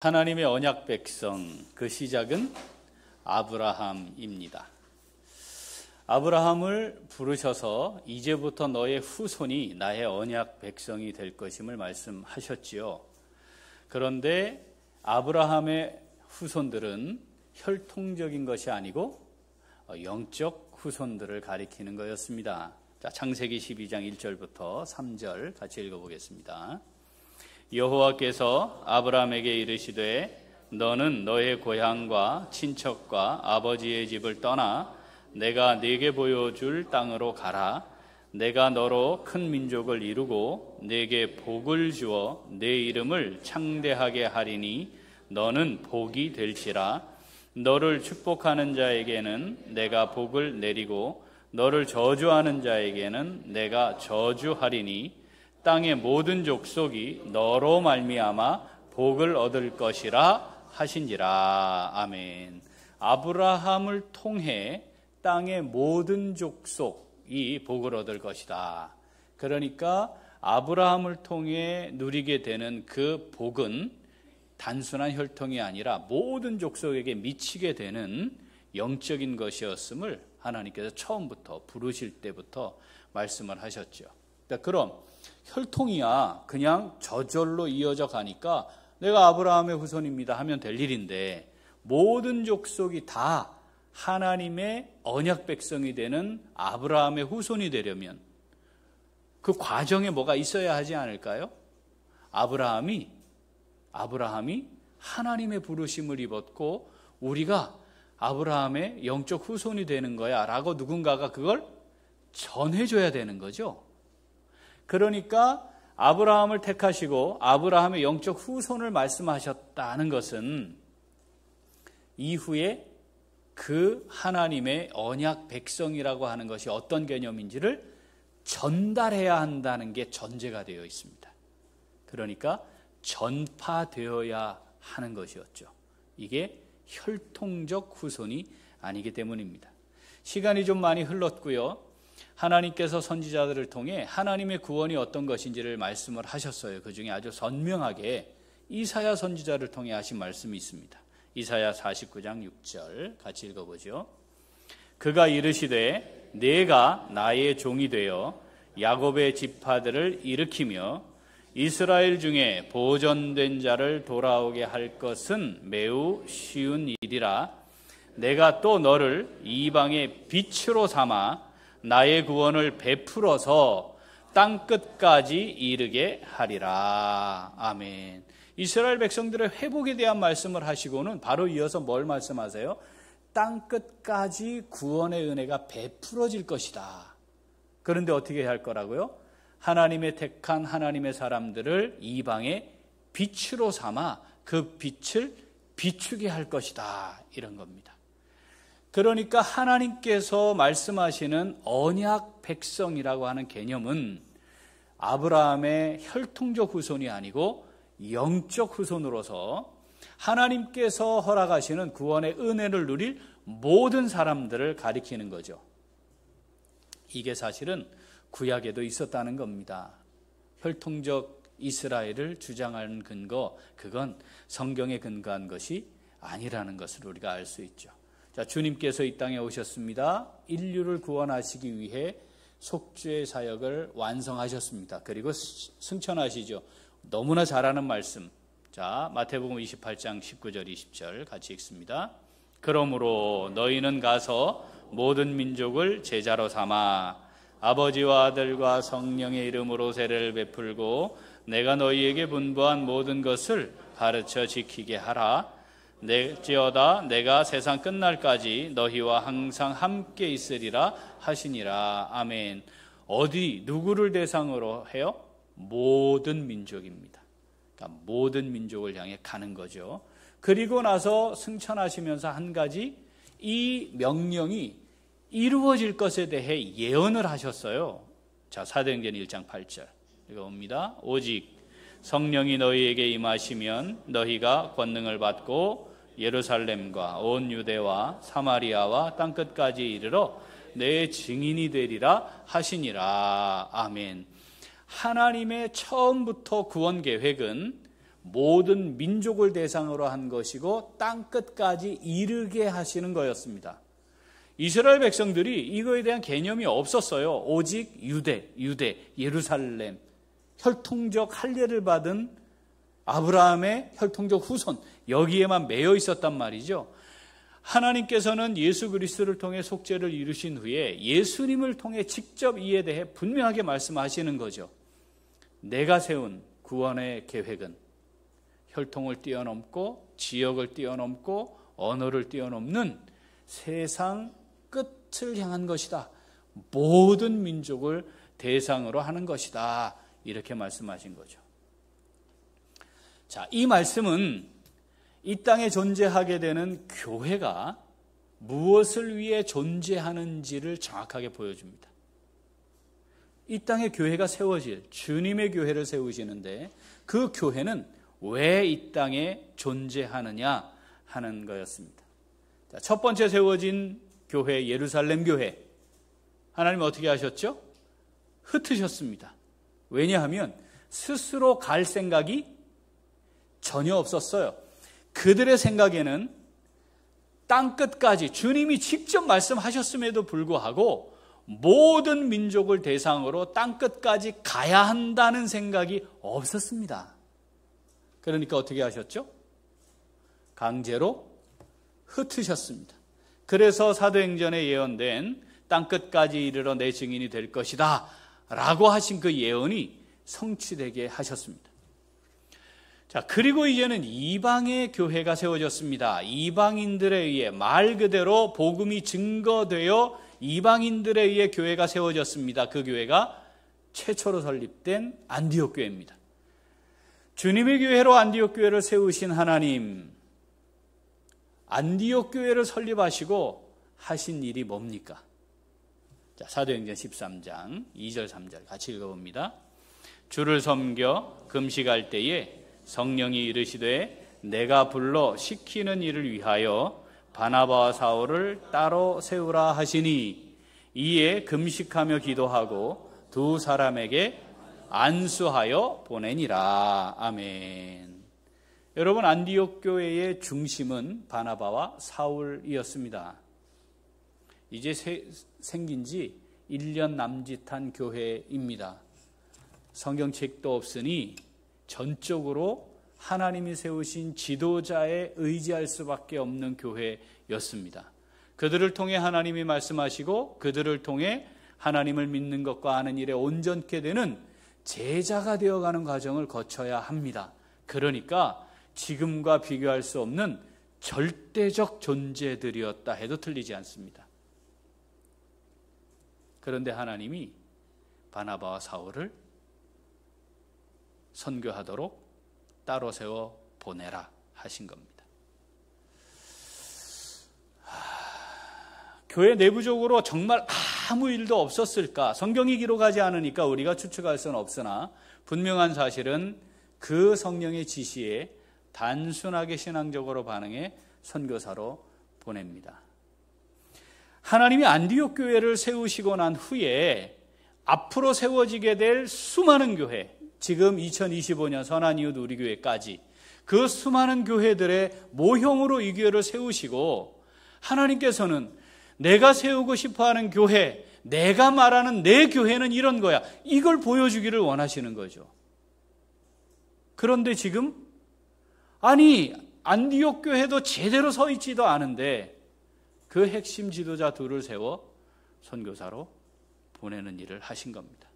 하나님의 언약 백성, 그 시작은 아브라함입니다. 아브라함을 부르셔서 이제부터 너의 후손이 나의 언약 백성이 될 것임을 말씀하셨지요. 그런데 아브라함의 후손들은 혈통적인 것이 아니고 영적 후손들을 가리키는 거였습니다. 자, 창세기 12장 1절부터 3절 같이 읽어보겠습니다. 여호와께서 아브라함에게 이르시되 너는 너의 고향과 친척과 아버지의 집을 떠나 내가 네게 보여줄 땅으로 가라. 내가 너로 큰 민족을 이루고 네게 복을 주어 네 이름을 창대하게 하리니 너는 복이 될지라. 너를 축복하는 자에게는 내가 복을 내리고 너를 저주하는 자에게는 내가 저주하리니 땅의 모든 족속이 너로 말미암아 복을 얻을 것이라 하신지라. 아멘. 아브라함을 통해 땅의 모든 족속이 복을 얻을 것이다. 그러니까 아브라함을 통해 누리게 되는 그 복은 단순한 혈통이 아니라 모든 족속에게 미치게 되는 영적인 것이었음을 하나님께서 처음부터 부르실 때부터 말씀을 하셨죠. 그럼 혈통이야 그냥 저절로 이어져 가니까 내가 아브라함의 후손입니다 하면 될 일인데, 모든 족속이 다 하나님의 언약 백성이 되는 아브라함의 후손이 되려면 그 과정에 뭐가 있어야 하지 않을까요? 아브라함이 하나님의 부르심을 입었고 우리가 아브라함의 영적 후손이 되는 거야 라고 누군가가 그걸 전해줘야 되는 거죠. 그러니까 아브라함을 택하시고 아브라함의 영적 후손을 말씀하셨다는 것은 이후에 그 하나님의 언약 백성이라고 하는 것이 어떤 개념인지를 전달해야 한다는 게 전제가 되어 있습니다. 그러니까 전파되어야 하는 것이었죠. 이게 혈통적 후손이 아니기 때문입니다. 시간이 좀 많이 흘렀고요. 하나님께서 선지자들을 통해 하나님의 구원이 어떤 것인지를 말씀을 하셨어요. 그 중에 아주 선명하게 이사야 선지자를 통해 하신 말씀이 있습니다. 이사야 49장 6절 같이 읽어보죠. 그가 이르시되 내가 나의 종이 되어 야곱의 지파들을 일으키며 이스라엘 중에 보존된 자를 돌아오게 할 것은 매우 쉬운 일이라. 내가 또 너를 이방의 빛으로 삼아 나의 구원을 베풀어서 땅끝까지 이르게 하리라. 아멘. 이스라엘 백성들의 회복에 대한 말씀을 하시고는 바로 이어서 뭘 말씀하세요? 땅끝까지 구원의 은혜가 베풀어질 것이다. 그런데 어떻게 할 거라고요? 하나님의 택한 하나님의 사람들을 이방의 빛으로 삼아 그 빛을 비추게 할 것이다. 이런 겁니다. 그러니까 하나님께서 말씀하시는 언약 백성이라고 하는 개념은 아브라함의 혈통적 후손이 아니고 영적 후손으로서 하나님께서 허락하시는 구원의 은혜를 누릴 모든 사람들을 가리키는 거죠. 이게 사실은 구약에도 있었다는 겁니다. 혈통적 이스라엘을 주장하는 근거, 그건 성경에 근거한 것이 아니라는 것을 우리가 알 수 있죠. 자, 주님께서 이 땅에 오셨습니다. 인류를 구원하시기 위해 속죄의 사역을 완성하셨습니다. 그리고 승천하시죠. 너무나 잘하는 말씀. 자, 마태복음 28장 19절 20절 같이 읽습니다. 그러므로 너희는 가서 모든 민족을 제자로 삼아 아버지와 아들과 성령의 이름으로 세례를 베풀고 내가 너희에게 분부한 모든 것을 가르쳐 지키게 하라. 내지어다 내가 세상 끝날까지 너희와 항상 함께 있으리라 하시니라. 아멘. 어디 누구를 대상으로 해요? 모든 민족입니다. 그러니까 모든 민족을 향해 가는 거죠. 그리고 나서 승천하시면서 한 가지, 이 명령이 이루어질 것에 대해 예언을 하셨어요. 자, 사도행전 1장 8절 읽어봅니다. 오직 성령이 너희에게 임하시면 너희가 권능을 받고 예루살렘과 온 유대와 사마리아와 땅끝까지 이르러 내 증인이 되리라 하시니라. 아멘. 하나님의 처음부터 구원 계획은 모든 민족을 대상으로 한 것이고 땅끝까지 이르게 하시는 거였습니다. 이스라엘 백성들이 이거에 대한 개념이 없었어요. 오직 유대, 예루살렘, 혈통적 할례를 받은 아브라함의 혈통적 후손, 여기에만 매여 있었단 말이죠. 하나님께서는 예수 그리스도를 통해 속죄를 이루신 후에 예수님을 통해 직접 이에 대해 분명하게 말씀하시는 거죠. 내가 세운 구원의 계획은 혈통을 뛰어넘고 지역을 뛰어넘고 언어를 뛰어넘는 세상 끝을 향한 것이다. 모든 민족을 대상으로 하는 것이다. 이렇게 말씀하신 거죠. 자, 이 말씀은 이 땅에 존재하게 되는 교회가 무엇을 위해 존재하는지를 정확하게 보여줍니다. 이 땅에 교회가 세워질, 주님의 교회를 세우시는데 그 교회는 왜 이 땅에 존재하느냐 하는 거였습니다. 자, 첫 번째 세워진 교회, 예루살렘 교회. 하나님은 어떻게 하셨죠? 흩으셨습니다. 왜냐하면 스스로 갈 생각이 전혀 없었어요. 그들의 생각에는 땅끝까지 주님이 직접 말씀하셨음에도 불구하고 모든 민족을 대상으로 땅끝까지 가야 한다는 생각이 없었습니다. 그러니까 어떻게 하셨죠? 강제로 흩으셨습니다. 그래서 사도행전에 예언된 땅끝까지 이르러 내 증인이 될 것이다 라고 하신 그 예언이 성취되게 하셨습니다. 자, 그리고 이제는 이방의 교회가 세워졌습니다. 이방인들에 의해, 말 그대로 복음이 증거되어 이방인들에 의해 교회가 세워졌습니다. 그 교회가 최초로 설립된 안디옥 교회입니다. 주님의 교회로 안디옥 교회를 세우신 하나님, 안디옥 교회를 설립하시고 하신 일이 뭡니까? 자, 사도행전 13장 2절 3절 같이 읽어봅니다. 주를 섬겨 금식할 때에 성령이 이르시되 내가 불러 시키는 일을 위하여 바나바와 사울을 따로 세우라 하시니 이에 금식하며 기도하고 두 사람에게 안수하여 보내니라. 아멘. 여러분, 안디옥 교회의 중심은 바나바와 사울이었습니다. 이제 생긴 지 1년 남짓한 교회입니다. 성경책도 없으니 전적으로 하나님이 세우신 지도자에 의지할 수밖에 없는 교회였습니다. 그들을 통해 하나님이 말씀하시고 그들을 통해 하나님을 믿는 것과 아는 일에 온전케 되는 제자가 되어가는 과정을 거쳐야 합니다. 그러니까 지금과 비교할 수 없는 절대적 존재들이었다 해도 틀리지 않습니다. 그런데 하나님이 바나바와 사울을 선교하도록 따로 세워 보내라 하신 겁니다. 교회 내부적으로 정말 아무 일도 없었을까? 성경이 기록하지 않으니까 우리가 추측할 수는 없으나 분명한 사실은 그 성령의 지시에 단순하게 신앙적으로 반응해 선교사로 보냅니다. 하나님이 안디옥 교회를 세우시고 난 후에 앞으로 세워지게 될 수많은 교회, 지금 2025년 선한 이웃 우리 교회까지 그 수많은 교회들의 모형으로 이 교회를 세우시고 하나님께서는 내가 세우고 싶어하는 교회, 내가 말하는 내 교회는 이런 거야, 이걸 보여주기를 원하시는 거죠. 그런데 지금 아니 안디옥 교회도 제대로 서 있지도 않은데 그 핵심 지도자 둘을 세워 선교사로 보내는 일을 하신 겁니다.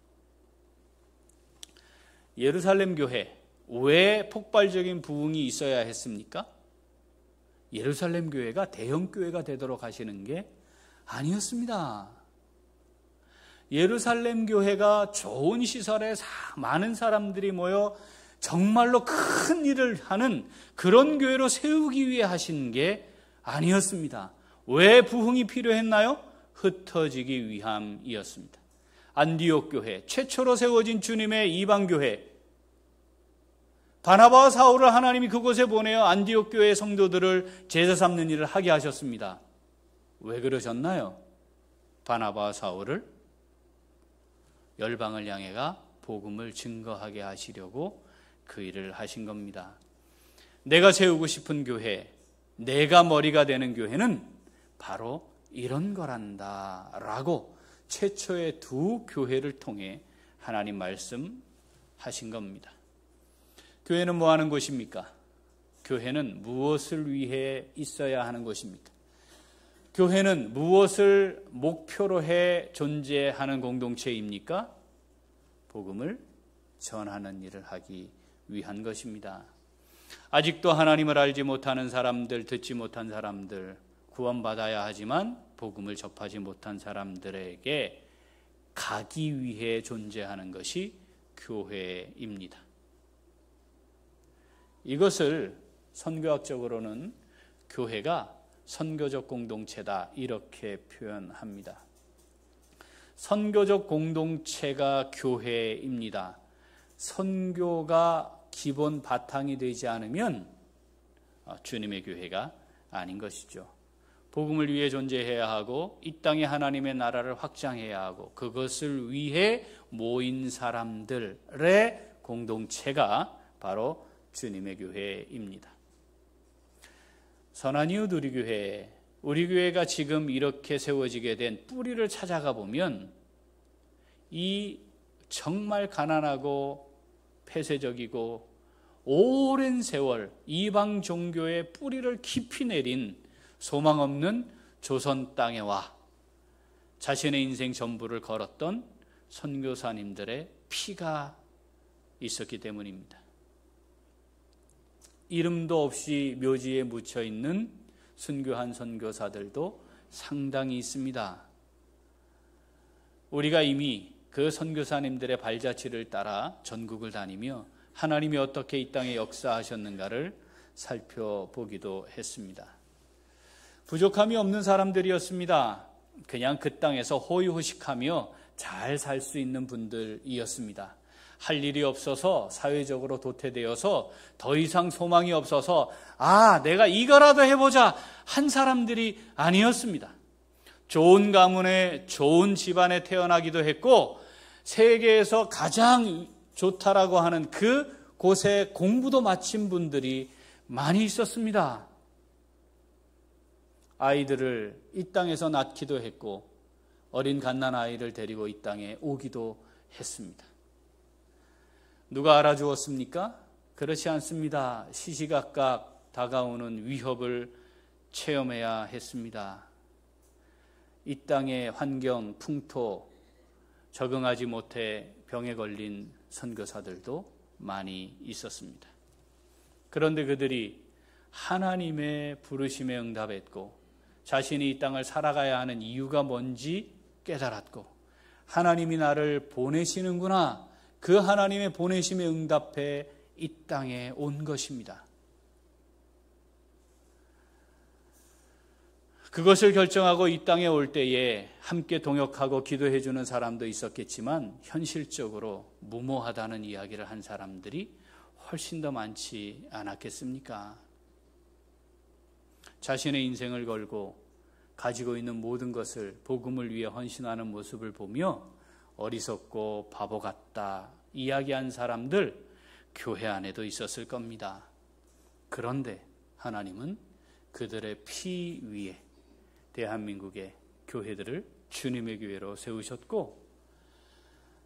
예루살렘 교회, 왜 폭발적인 부흥이 있어야 했습니까? 예루살렘 교회가 대형 교회가 되도록 하시는 게 아니었습니다. 예루살렘 교회가 좋은 시설에 많은 사람들이 모여 정말로 큰 일을 하는 그런 교회로 세우기 위해 하신 게 아니었습니다. 왜 부흥이 필요했나요? 흩어지기 위함이었습니다. 안디옥 교회, 최초로 세워진 주님의 이방 교회, 바나바와 사울을 하나님이 그곳에 보내어 안디옥 교회의 성도들을 제자 삼는 일을 하게 하셨습니다. 왜 그러셨나요? 바나바와 사울을 열방을 향해가 복음을 증거하게 하시려고 그 일을 하신 겁니다. 내가 세우고 싶은 교회, 내가 머리가 되는 교회는 바로 이런 거란다 라고 최초의 두 교회를 통해 하나님 말씀하신 겁니다. 교회는 뭐 하는 곳입니까? 교회는 무엇을 위해 있어야 하는 곳입니까? 교회는 무엇을 목표로 해 존재하는 공동체입니까? 복음을 전하는 일을 하기 위한 것입니다. 아직도 하나님을 알지 못하는 사람들, 듣지 못한 사람들, 구원받아야 하지만 복음을 접하지 못한 사람들에게 가기 위해 존재하는 것이 교회입니다. 이것을 선교학적으로는 교회가 선교적 공동체다 이렇게 표현합니다. 선교적 공동체가 교회입니다. 선교가 기본 바탕이 되지 않으면 주님의 교회가 아닌 것이죠. 복음을 위해 존재해야 하고 이 땅에 하나님의 나라를 확장해야 하고 그것을 위해 모인 사람들의 공동체가 바로 주님의 교회입니다. 선한 이웃 우리 교회가 지금 이렇게 세워지게 된 뿌리를 찾아가 보면 이 정말 가난하고 폐쇄적이고 오랜 세월 이방 종교의 뿌리를 깊이 내린 소망 없는 조선 땅에 와 자신의 인생 전부를 걸었던 선교사님들의 피가 있었기 때문입니다. 이름도 없이 묘지에 묻혀 있는 순교한 선교사들도 상당히 있습니다. 우리가 이미 그 선교사님들의 발자취를 따라 전국을 다니며 하나님이 어떻게 이 땅에 역사하셨는가를 살펴보기도 했습니다. 부족함이 없는 사람들이었습니다. 그냥 그 땅에서 호의호식하며 잘 살 수 있는 분들이었습니다. 할 일이 없어서 사회적으로 도태되어서 더 이상 소망이 없어서 내가 이거라도 해보자 한 사람들이 아니었습니다. 좋은 가문에 좋은 집안에 태어나기도 했고 세계에서 가장 좋다라고 하는 그 곳에 공부도 마친 분들이 많이 있었습니다. 아이들을 이 땅에서 낳기도 했고 어린 갓난 아이를 데리고 이 땅에 오기도 했습니다. 누가 알아주었습니까? 그렇지 않습니다. 시시각각 다가오는 위협을 체험해야 했습니다. 이 땅의 환경, 풍토 적응하지 못해 병에 걸린 선교사들도 많이 있었습니다. 그런데 그들이 하나님의 부르심에 응답했고 자신이 이 땅을 살아가야 하는 이유가 뭔지 깨달았고 하나님이 나를 보내시는구나, 그 하나님의 보내심에 응답해 이 땅에 온 것입니다. 그것을 결정하고 이 땅에 올 때에 함께 동역하고 기도해 주는 사람도 있었겠지만 현실적으로 무모하다는 이야기를 한 사람들이 훨씬 더 많지 않았겠습니까? 자신의 인생을 걸고 가지고 있는 모든 것을 복음을 위해 헌신하는 모습을 보며 어리석고 바보 같다 이야기한 사람들 교회 안에도 있었을 겁니다. 그런데 하나님은 그들의 피 위에 대한민국의 교회들을 주님의 교회로 세우셨고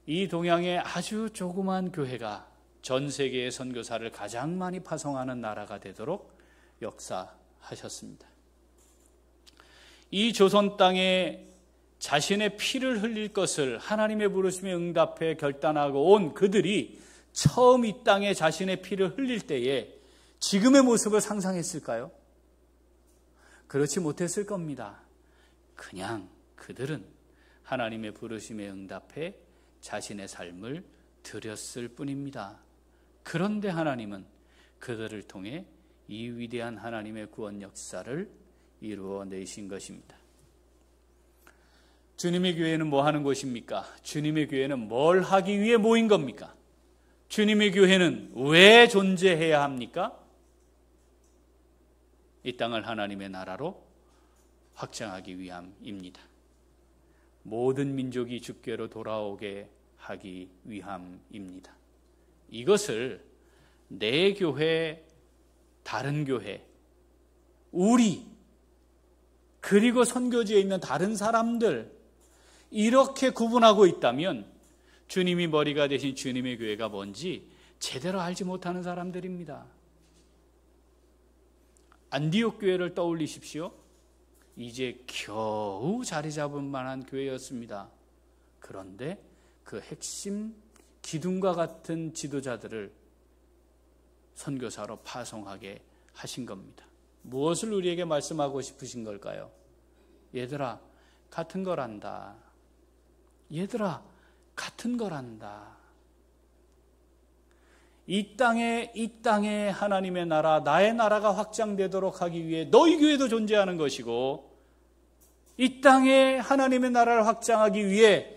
이 동양의 아주 조그만 교회가 전 세계의 선교사를 가장 많이 파송하는 나라가 되도록 역사하셨습니다. 이 조선 땅에 자신의 피를 흘릴 것을 하나님의 부르심에 응답해 결단하고 온 그들이 처음 이 땅에 자신의 피를 흘릴 때에 지금의 모습을 상상했을까요? 그렇지 못했을 겁니다. 그냥 그들은 하나님의 부르심에 응답해 자신의 삶을 드렸을 뿐입니다. 그런데 하나님은 그들을 통해 이 위대한 하나님의 구원 역사를 이루어내신 것입니다. 주님의 교회는 뭐 하는 곳입니까? 주님의 교회는 뭘 하기 위해 모인 겁니까? 주님의 교회는 왜 존재해야 합니까? 이 땅을 하나님의 나라로 확장하기 위함입니다. 모든 민족이 주께로 돌아오게 하기 위함입니다. 이것을 내 교회, 다른 교회, 우리, 그리고 선교지에 있는 다른 사람들, 이렇게 구분하고 있다면 주님이 머리가 되신 주님의 교회가 뭔지 제대로 알지 못하는 사람들입니다. 안디옥 교회를 떠올리십시오. 이제 겨우 자리 잡은 만한 교회였습니다. 그런데 그 핵심 기둥과 같은 지도자들을 선교사로 파송하게 하신 겁니다. 무엇을 우리에게 말씀하고 싶으신 걸까요? 얘들아, 같은 거란다. 얘들아, 같은 거란다. 이 땅에 하나님의 나라, 나의 나라가 확장되도록 하기 위해 너희 교회도 존재하는 것이고, 이 땅에 하나님의 나라를 확장하기 위해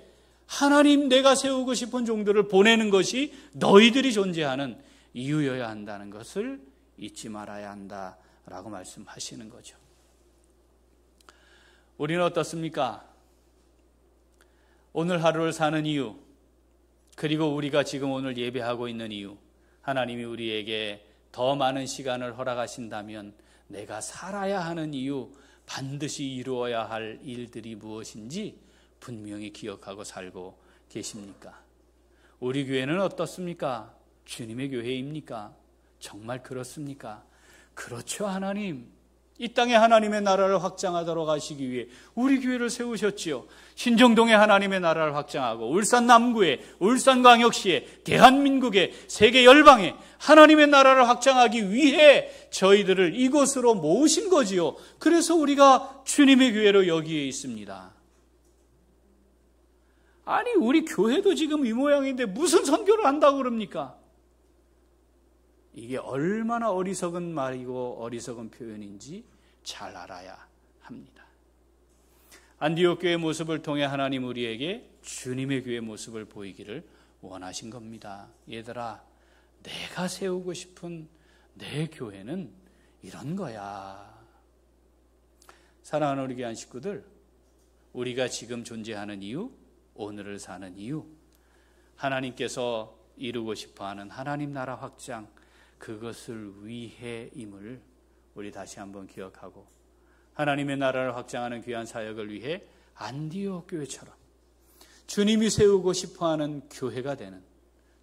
하나님 내가 세우고 싶은 종들을 보내는 것이 너희들이 존재하는 이유여야 한다는 것을 잊지 말아야 한다라고 말씀하시는 거죠. 우리는 어떻습니까? 오늘 하루를 사는 이유, 그리고 우리가 지금 오늘 예배하고 있는 이유, 하나님이 우리에게 더 많은 시간을 허락하신다면 내가 살아야 하는 이유, 반드시 이루어야 할 일들이 무엇인지 분명히 기억하고 살고 계십니까? 우리 교회는 어떻습니까? 주님의 교회입니까? 정말 그렇습니까? 그렇죠, 하나님. 이 땅에 하나님의 나라를 확장하도록 하시기 위해 우리 교회를 세우셨지요. 신정동에 하나님의 나라를 확장하고, 울산 남구에, 울산광역시에, 대한민국에, 세계 열방에 하나님의 나라를 확장하기 위해 저희들을 이곳으로 모으신 거지요. 그래서 우리가 주님의 교회로 여기에 있습니다. 아니, 우리 교회도 지금 이 모양인데 무슨 선교를 한다고 그럽니까? 이게 얼마나 어리석은 말이고 어리석은 표현인지 잘 알아야 합니다. 안디옥 교회의 모습을 통해 하나님 우리에게 주님의 교회의 모습을 보이기를 원하신 겁니다. 얘들아, 내가 세우고 싶은 내 교회는 이런 거야. 사랑하는 우리 교회 식구들, 우리가 지금 존재하는 이유, 오늘을 사는 이유, 하나님께서 이루고 싶어하는 하나님 나라 확장, 그것을 위해임을 우리 다시 한번 기억하고, 하나님의 나라를 확장하는 귀한 사역을 위해 안디옥 교회처럼 주님이 세우고 싶어하는 교회가 되는,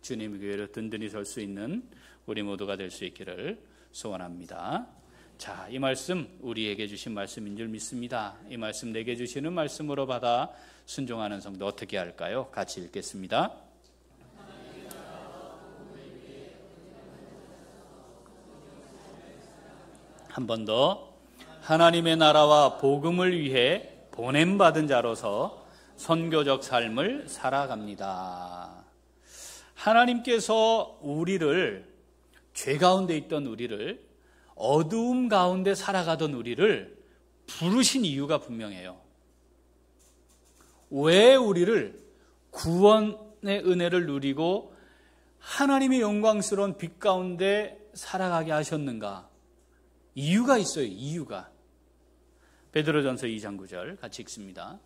주님의 교회로 든든히 설 수 있는 우리 모두가 될 수 있기를 소원합니다. 자, 이 말씀 우리에게 주신 말씀인 줄 믿습니다. 이 말씀 내게 주시는 말씀으로 받아 순종하는 성도 어떻게 할까요? 같이 읽겠습니다. 한 번 더. 하나님의 나라와 복음을 위해 보냄받은 자로서 선교적 삶을 살아갑니다. 하나님께서 우리를, 죄 가운데 있던 우리를, 어두움 가운데 살아가던 우리를 부르신 이유가 분명해요. 왜 우리를 구원의 은혜를 누리고 하나님의 영광스러운 빛 가운데 살아가게 하셨는가? 이유가 있어요. 이유가. 베드로전서 2장 9절 같이 읽습니다.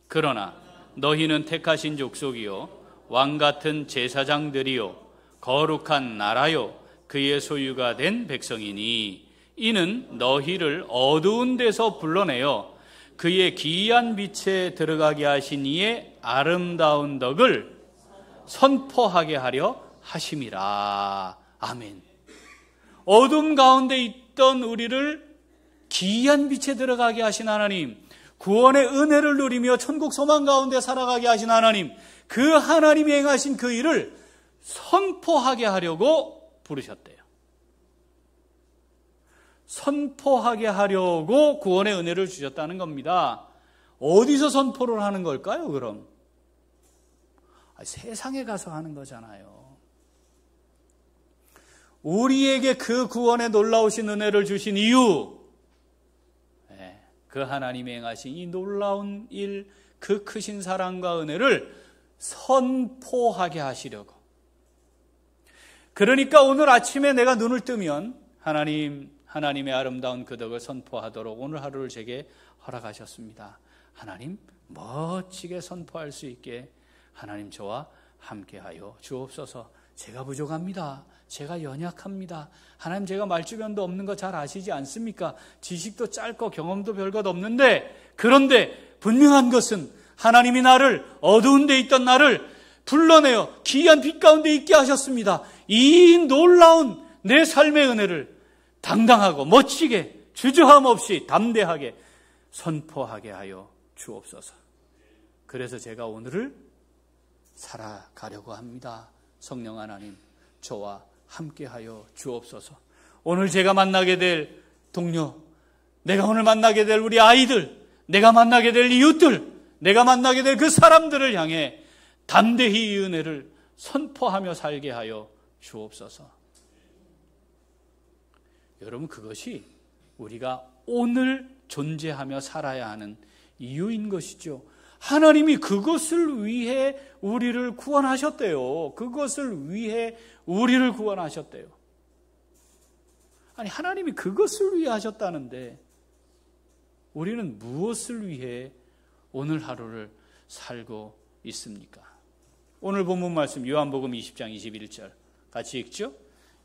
그러나 너희는 택하신 족속이요 왕같은 제사장들이요 거룩한 나라요 그의 소유가 된 백성이니 이는 너희를 어두운 데서 불러내어 그의 기이한 빛에 들어가게 하신 이의 아름다운 덕을 선포하게 하려 하심이라. 아멘. 어둠 가운데 있던 우리를 기이한 빛에 들어가게 하신 하나님, 구원의 은혜를 누리며 천국 소망 가운데 살아가게 하신 하나님, 그 하나님이 행하신 그 일을 선포하게 하려고 부르셨대요. 선포하게 하려고 구원의 은혜를 주셨다는 겁니다. 어디서 선포를 하는 걸까요, 그럼? 세상에 가서 하는 거잖아요. 우리에게 그 구원의 놀라우신 은혜를 주신 이유, 그 하나님이 행하신 이 놀라운 일, 그 크신 사랑과 은혜를 선포하게 하시려고. 그러니까 오늘 아침에 내가 눈을 뜨면 하나님의 아름다운 그 덕을 선포하도록 오늘 하루를 제게 허락하셨습니다. 하나님, 멋지게 선포할 수 있게 하나님 저와 함께하여 주옵소서. 제가 부족합니다. 제가 연약합니다. 하나님, 제가 말주변도 없는 거 잘 아시지 않습니까? 지식도 짧고 경험도 별것 없는데, 그런데 분명한 것은 하나님이 나를, 어두운 데 있던 나를 불러내어 기이한 빛 가운데 있게 하셨습니다. 이 놀라운 내 삶의 은혜를 당당하고 멋지게 주저함 없이 담대하게 선포하게 하여 주옵소서. 그래서 제가 오늘을 살아가려고 합니다. 성령 하나님, 저와 함께하여 주옵소서. 오늘 제가 만나게 될 동료, 내가 오늘 만나게 될 우리 아이들, 내가 만나게 될 이웃들, 내가 만나게 될 그 사람들을 향해 담대히 이 은혜를 선포하며 살게 하여 주옵소서. 여러분, 그것이 우리가 오늘 존재하며 살아야 하는 이유인 것이죠. 하나님이 그것을 위해 우리를 구원하셨대요. 그것을 위해 우리를 구원하셨대요. 아니, 하나님이 그것을 위해 하셨다는데 우리는 무엇을 위해 오늘 하루를 살고 있습니까? 오늘 본문 말씀 요한복음 20장 21절 같이 읽죠?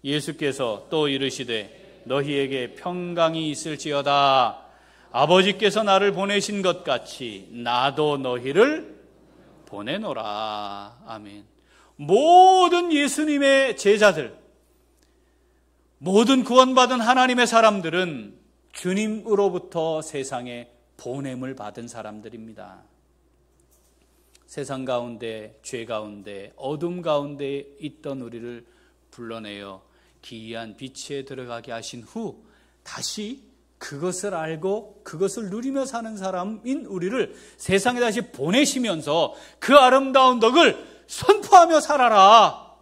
예수께서 또 이르시되 너희에게 평강이 있을지어다. 아버지께서 나를 보내신 것 같이 나도 너희를 보내노라. 아멘. 모든 예수님의 제자들, 모든 구원받은 하나님의 사람들은 주님으로부터 세상에 보냄을 받은 사람들입니다. 세상 가운데, 죄 가운데, 어둠 가운데 있던 우리를 불러내어 기이한 빛에 들어가게 하신 후 다시 그것을 알고 그것을 누리며 사는 사람인 우리를 세상에 다시 보내시면서 그 아름다운 덕을 선포하며 살아라.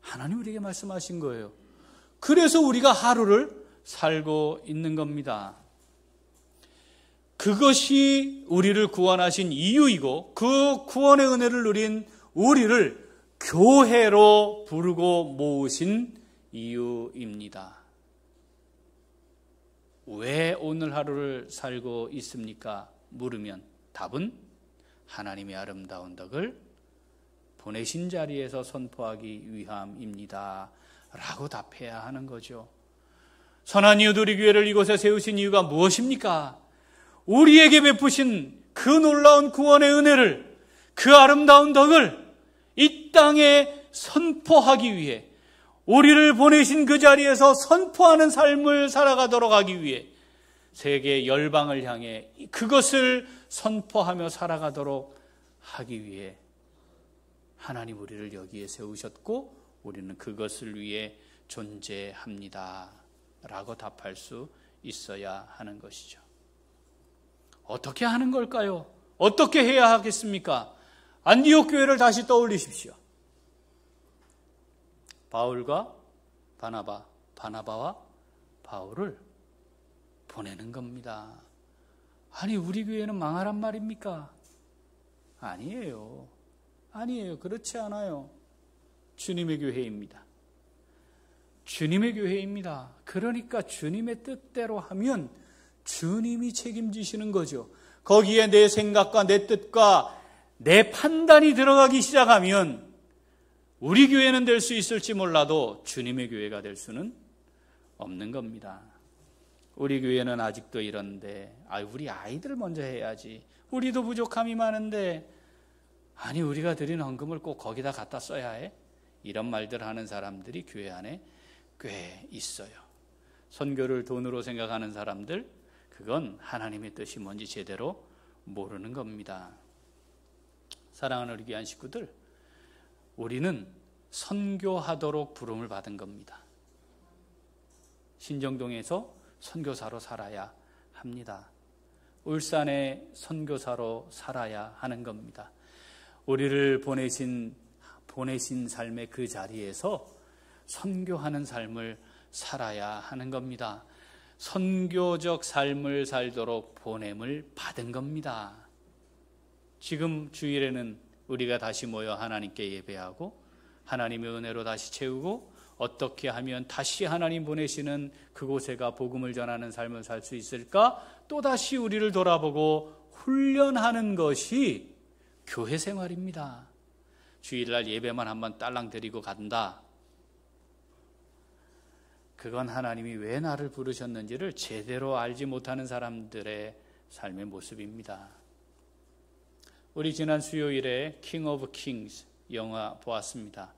하나님 우리에게 말씀하신 거예요. 그래서 우리가 하루를 살고 있는 겁니다. 그것이 우리를 구원하신 이유이고 그 구원의 은혜를 누린 우리를 교회로 부르고 모으신 이유입니다. 왜 오늘 하루를 살고 있습니까? 물으면 답은 하나님의 아름다운 덕을 보내신 자리에서 선포하기 위함입니다. 라고 답해야 하는 거죠. 선한 이웃 우리 교회를 이곳에 세우신 이유가 무엇입니까? 우리에게 베푸신 그 놀라운 구원의 은혜를, 그 아름다운 덕을 이 땅에 선포하기 위해, 우리를 보내신 그 자리에서 선포하는 삶을 살아가도록 하기 위해, 세계 열방을 향해 그것을 선포하며 살아가도록 하기 위해 하나님 우리를 여기에 세우셨고 우리는 그것을 위해 존재합니다. 라고 답할 수 있어야 하는 것이죠. 어떻게 하는 걸까요? 어떻게 해야 하겠습니까? 안디옥 교회를 다시 떠올리십시오. 바울과 바나바, 바나바와 바울을 보내는 겁니다. 아니, 우리 교회는 망하란 말입니까? 아니에요. 아니에요. 그렇지 않아요. 주님의 교회입니다. 주님의 교회입니다. 그러니까 주님의 뜻대로 하면 주님이 책임지시는 거죠. 거기에 내 생각과 내 뜻과 내 판단이 들어가기 시작하면 우리 교회는 될 수 있을지 몰라도 주님의 교회가 될 수는 없는 겁니다. 우리 교회는 아직도 이런데, 우리 아이들 먼저 해야지. 우리도 부족함이 많은데, 아니, 우리가 드린 헌금을 꼭 거기다 갖다 써야 해? 이런 말들 하는 사람들이 교회 안에 꽤 있어요. 선교를 돈으로 생각하는 사람들, 그건 하나님의 뜻이 뭔지 제대로 모르는 겁니다. 사랑하는 우리 귀한 식구들, 우리는 선교하도록 부름을 받은 겁니다. 신정동에서 선교사로 살아야 합니다. 울산의 선교사로 살아야 하는 겁니다. 우리를 보내신 삶의 그 자리에서 선교하는 삶을 살아야 하는 겁니다. 선교적 삶을 살도록 보냄을 받은 겁니다. 지금 주일에는 우리가 다시 모여 하나님께 예배하고 하나님의 은혜로 다시 채우고 어떻게 하면 다시 하나님 보내시는 그곳에 가 복음을 전하는 삶을 살 수 있을까? 또다시 우리를 돌아보고 훈련하는 것이 교회 생활입니다. 주일날 예배만 한번 딸랑 드리고 간다. 그건 하나님이 왜 나를 부르셨는지를 제대로 알지 못하는 사람들의 삶의 모습입니다. 우리 지난 수요일에 킹 오브 킹스 영화 보았습니다.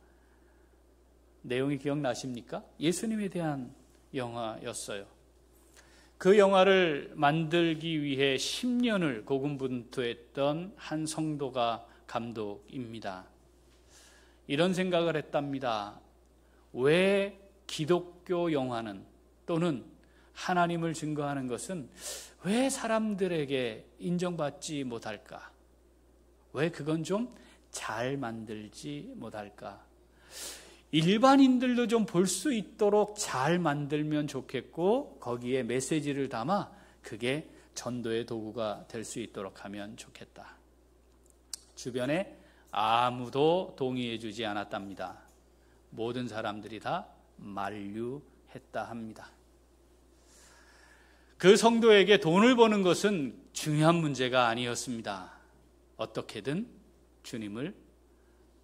내용이 기억나십니까? 예수님에 대한 영화였어요. 그 영화를 만들기 위해 10년을 고군분투했던 한 성도가 감독입니다. 이런 생각을 했답니다. 왜 기독교 영화는 또는 하나님을 증거하는 것은 왜 사람들에게 인정받지 못할까? 왜 그건 좀 잘 만들지 못할까? 일반인들도 좀 볼 수 있도록 잘 만들면 좋겠고 거기에 메시지를 담아 그게 전도의 도구가 될 수 있도록 하면 좋겠다. 주변에 아무도 동의해 주지 않았답니다. 모든 사람들이 다 만류했다 합니다. 그 성도에게 돈을 버는 것은 중요한 문제가 아니었습니다. 어떻게든 주님을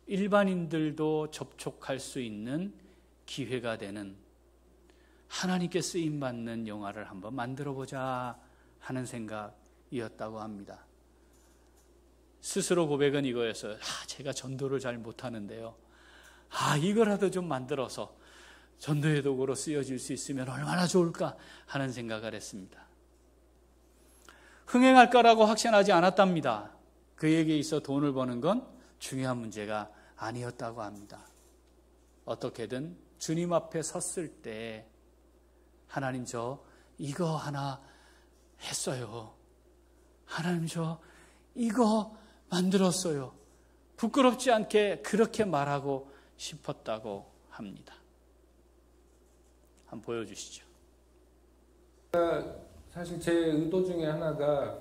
일반인들도 접촉할 수 있는 기회가 되는 하나님께 쓰임받는 영화를 한번 만들어보자 하는 생각이었다고 합니다. 스스로 고백은 이거였어요. 제가 전도를 잘 못하는데요. 이거라도 좀 만들어서 전도의 도구로 쓰여질 수 있으면 얼마나 좋을까 하는 생각을 했습니다. 흥행할 거라고 확신하지 않았답니다. 그에게 있어 돈을 버는 건 중요한 문제가 아니었다고 합니다. 어떻게든 주님 앞에 섰을 때 하나님 저 이거 하나 했어요. 하나님 저 이거 만들었어요. 부끄럽지 않게 그렇게 말하고 싶었다고 합니다. 한번 보여주시죠. 사실 제 의도 중에 하나가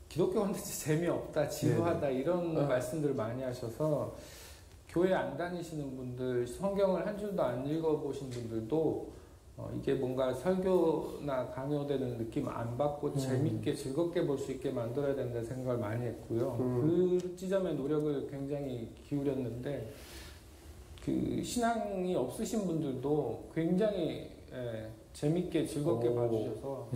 기독교 콘텐츠 재미없다, 지루하다 이런 말씀들을 많이 하셔서 교회 안 다니시는 분들, 성경을 한 줄도 안 읽어보신 분들도 이게 뭔가 설교나 강요되는 느낌 안 받고 재밌게 즐겁게 볼 수 있게 만들어야 된다는 생각을 많이 했고요. 그 지점에 노력을 굉장히 기울였는데 그 신앙이 없으신 분들도 굉장히 재밌게 즐겁게 봐주셔서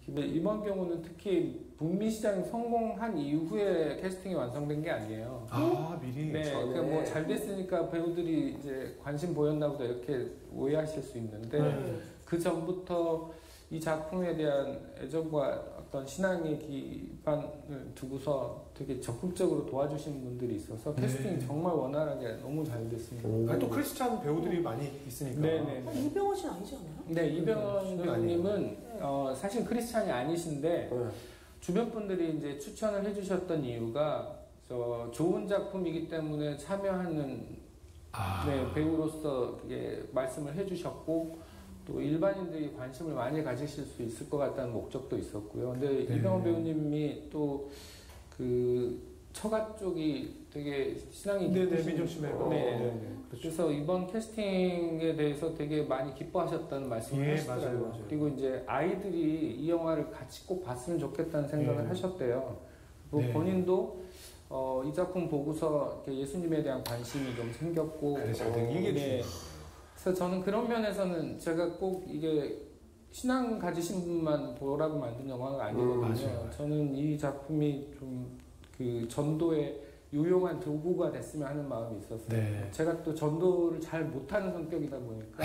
이번 경우는 특히 북미 시장이 성공한 이후에 캐스팅이 완성된 게 아니에요. 미리. 네, 그러니까 뭐 잘 됐으니까 배우들이 이제 관심 보였나 보다 이렇게 오해하실 수 있는데 그 전부터 이 작품에 대한 애정과 어떤 신앙의 기반을 두고서 되게 적극적으로 도와주시는 분들이 있어서 캐스팅이 정말 원활하게 너무 잘 됐습니다. 또 크리스찬 배우들이 많이 있으니까. 네네. 이병헌 씨는 아니지 않아요? 네, 이병헌 배우님은 사실 크리스찬이 아니신데 주변 분들이 이제 추천을 해주셨던 이유가 좋은 작품이기 때문에 참여하는 배우로서 말씀을 해주셨고 또 일반인들이 관심을 많이 가지실 수 있을 것 같다는 목적도 있었고요. 근데 이병헌 배우님이 또 그 처가 쪽이 되게 신앙이 민정심해고. 그래서 이번 캐스팅에 대해서 되게 많이 기뻐하셨다는 말씀을 하시더라고요. 맞아요. 그리고 이제 아이들이 이 영화를 같이 꼭 봤으면 좋겠다는 생각을 하셨대요. 그리고 본인도 이 작품 보고서 예수님에 대한 관심이 좀 생겼고 그래서 저는 그런 면에서는 제가 꼭 이게 신앙 가지신 분만 보라고 만든 영화가 아니거든요. 저는 이 작품이 좀 그 전도에 유용한 도구가 됐으면 하는 마음이 있었어요. 제가 또 전도를 잘 못하는 성격이다 보니까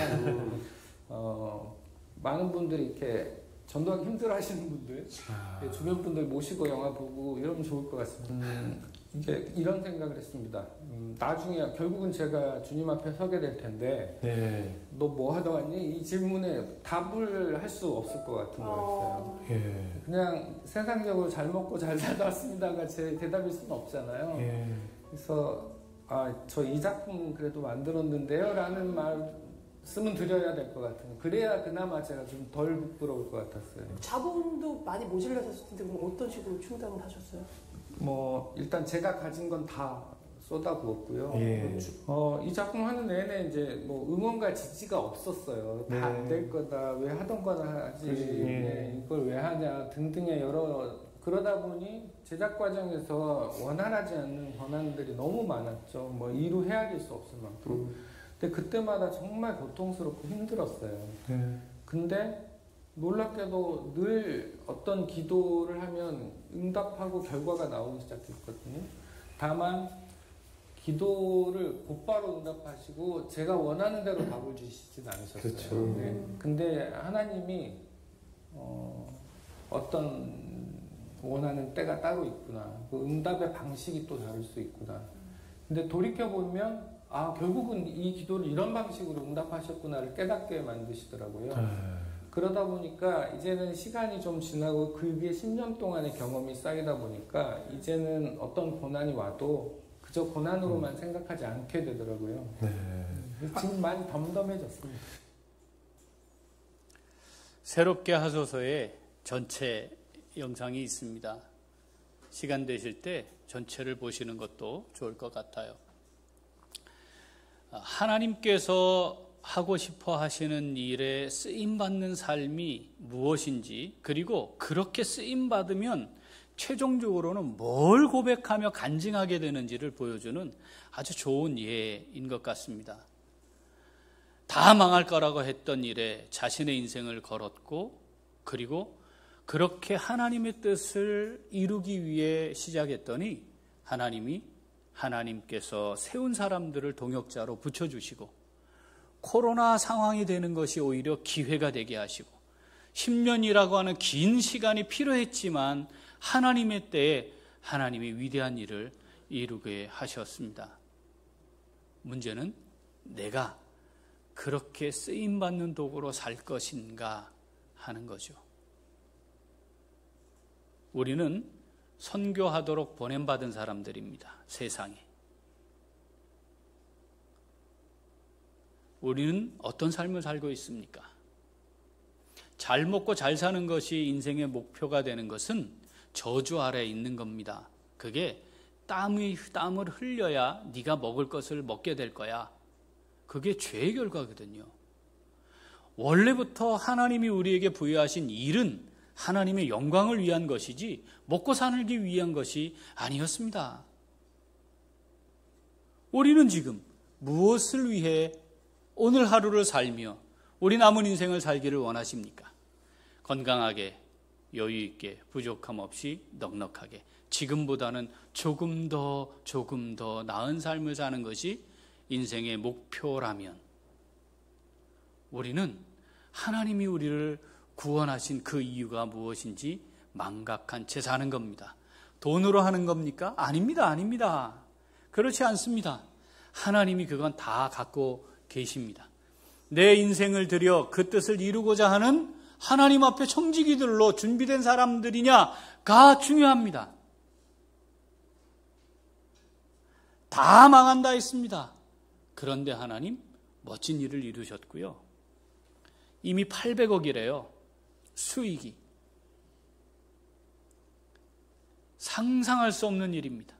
많은 분들이 이렇게 전도하기 힘들어하시는 분들, 주변 분들 모시고 영화 보고 이러면 좋을 것 같습니다. 이게 이런 생각을 했습니다. 나중에 결국은 제가 주님 앞에 서게 될 텐데 너 뭐 하다 왔니? 이 질문에 답을 할 수 없을 것 같은 거였어요. 그냥 세상적으로 잘 먹고 잘 살다 왔습니다가 제 대답일 수는 없잖아요. 그래서 저 이 작품 그래도 만들었는데요 라는 말씀은 드려야 될 것 같은, 그래야 그나마 제가 좀 덜 부끄러울 것 같았어요. 자본도 많이 모자라셨을 텐데 그럼 어떤 식으로 충당을 하셨어요? 일단 제가 가진 건 다 쏟아부었고요. 이 작품 하는 내내 이제 응원과 지지가 없었어요. 다 안 될 거다, 왜 하던 거나 하지, 이걸 왜 하냐 등등의 그러다 보니 제작 과정에서 원활하지 않는 권한들이 너무 많았죠. 이루 헤아릴 수 없을 만큼. 근데 그때마다 정말 고통스럽고 힘들었어요. 네. 근데 놀랍게도 늘 어떤 기도를 하면 응답하고 결과가 나오기 시작했거든요. 다만 기도를 곧바로 응답하시고 제가 원하는 대로 답을 주시진 않으셨어요. 그렇죠. 네. 근데 하나님이 어떤 원하는 때가 따로 있구나. 그 응답의 방식이 또 다를 수 있구나. 근데 돌이켜보면 결국은 이 기도를 이런 방식으로 응답하셨구나를 깨닫게 만드시더라고요. 그러다 보니까 이제는 시간이 좀 지나고 그게 10년 동안의 경험이 쌓이다 보니까 이제는 어떤 고난이 와도 그저 고난으로만 생각하지 않게 되더라고요. 네. 지금 많이 덤덤해졌습니다. 새롭게 하소서에 전체 영상이 있습니다. 시간 되실 때 전체를 보시는 것도 좋을 것 같아요. 하나님께서 하고 싶어 하시는 일에 쓰임받는 삶이 무엇인지, 그리고 그렇게 쓰임받으면 최종적으로는 뭘 고백하며 간증하게 되는지를 보여주는 아주 좋은 예인 것 같습니다. 다 망할 거라고 했던 일에 자신의 인생을 걸었고, 그리고 그렇게 하나님의 뜻을 이루기 위해 시작했더니 하나님께서 세운 사람들을 동역자로 붙여주시고, 코로나 상황이 되는 것이 오히려 기회가 되게 하시고, 10년이라고 하는 긴 시간이 필요했지만 하나님의 때에 하나님이 위대한 일을 이루게 하셨습니다. 문제는 내가 그렇게 쓰임받는 도구로 살 것인가 하는 거죠. 우리는 선교하도록 보냄받은 사람들입니다. 세상에. 우리는 어떤 삶을 살고 있습니까? 잘 먹고 잘 사는 것이 인생의 목표가 되는 것은 저주 아래에 있는 겁니다. 그게 땀을 흘려야 네가 먹을 것을 먹게 될 거야. 그게 죄의 결과거든요. 원래부터 하나님이 우리에게 부여하신 일은 하나님의 영광을 위한 것이지 먹고 살기 위한 것이 아니었습니다. 우리는 지금 무엇을 위해 오늘 하루를 살며 우리 남은 인생을 살기를 원하십니까? 건강하게, 여유 있게, 부족함 없이 넉넉하게, 지금보다는 조금 더 나은 삶을 사는 것이 인생의 목표라면 우리는 하나님이 우리를 구원하신 그 이유가 무엇인지 망각한 채 사는 겁니다. 돈으로 하는 겁니까? 아닙니다. 그렇지 않습니다. 하나님이 그건 다 갖고 계십니다. 내 인생을 들여 그 뜻을 이루고자 하는 하나님 앞에 청지기들로 준비된 사람들이냐가 중요합니다. 다 망한다 했습니다. 그런데 하나님 멋진 일을 이루셨고요. 이미 800억이래요. 수익이. 상상할 수 없는 일입니다.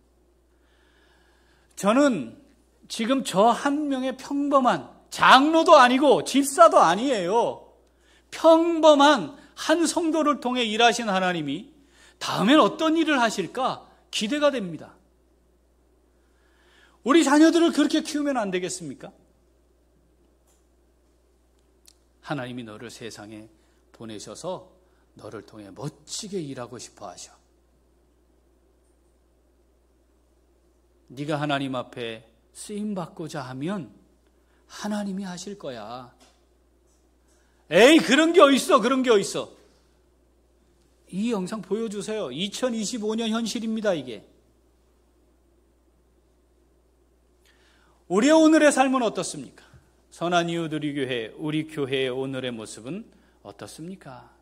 저는 지금 저 한 명의 평범한 장로도 아니고 집사도 아니에요. 평범한 한 성도를 통해 일하신 하나님이 다음엔 어떤 일을 하실까 기대가 됩니다. 우리 자녀들을 그렇게 키우면 안 되겠습니까? 하나님이 너를 세상에 보내셔서 너를 통해 멋지게 일하고 싶어 하셔. 네가 하나님 앞에 쓰임받고자 하면 하나님이 하실 거야. 에이, 그런 게 어딨어. 이 영상 보여주세요. 2025년 현실입니다, 이게. 우리의 오늘의 삶은 어떻습니까? 선한 이웃 우리 교회의 오늘의 모습은 어떻습니까?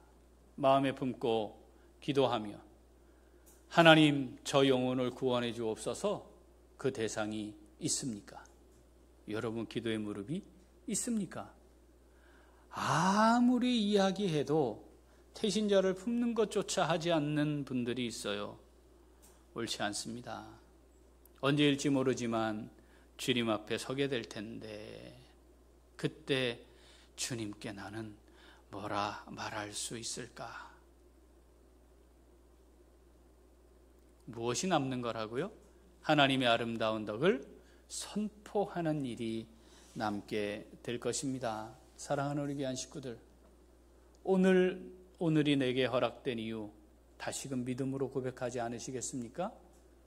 마음에 품고 기도하며 하나님 저 영혼을 구원해 주옵소서 그 대상이 있습니까? 여러분 기도의 무릎이 있습니까? 아무리 이야기해도 태신자를 품는 것조차 하지 않는 분들이 있어요. 옳지 않습니다. 언제일지 모르지만 주님 앞에 서게 될 텐데 그때 주님께 나는 뭐라 말할 수 있을까? 무엇이 남는 거라고요? 하나님의 아름다운 덕을 선포하는 일이 남게 될 것입니다. 사랑하는 우리 귀한 식구들, 오늘이 내게 허락된 이유 다시금 믿음으로 고백하지 않으시겠습니까?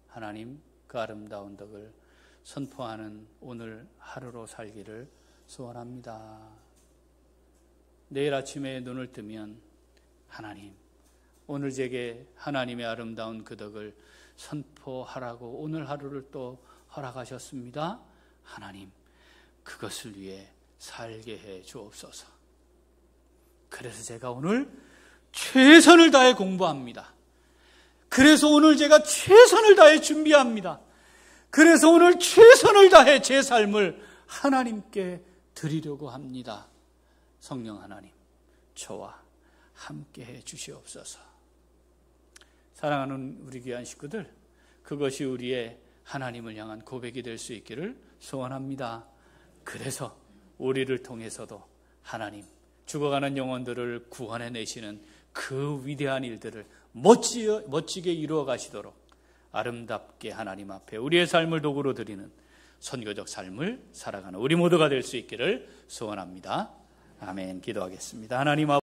하나님 그 아름다운 덕을 선포하는 오늘 하루로 살기를 소원합니다. 내일 아침에 눈을 뜨면 하나님, 오늘 제게 하나님의 아름다운 그 덕을 선포하라고 오늘 하루를 또 허락하셨습니다. 하나님, 그것을 위해 살게 해 주옵소서. 그래서 제가 오늘 최선을 다해 공부합니다. 그래서 오늘 제가 최선을 다해 준비합니다. 그래서 오늘 최선을 다해 제 삶을 하나님께 드리려고 합니다. 성령 하나님, 저와 함께 해 주시옵소서. 사랑하는 우리 귀한 식구들, 그것이 우리의 하나님을 향한 고백이 될 수 있기를 소원합니다. 그래서 우리를 통해서도 하나님, 죽어가는 영혼들을 구원해내시는 그 위대한 일들을 멋지게 이루어 가시도록 아름답게 하나님 앞에 우리의 삶을 도구로 드리는 선교적 삶을 살아가는 우리 모두가 될 수 있기를 소원합니다. 아멘. 기도하겠습니다. 하나님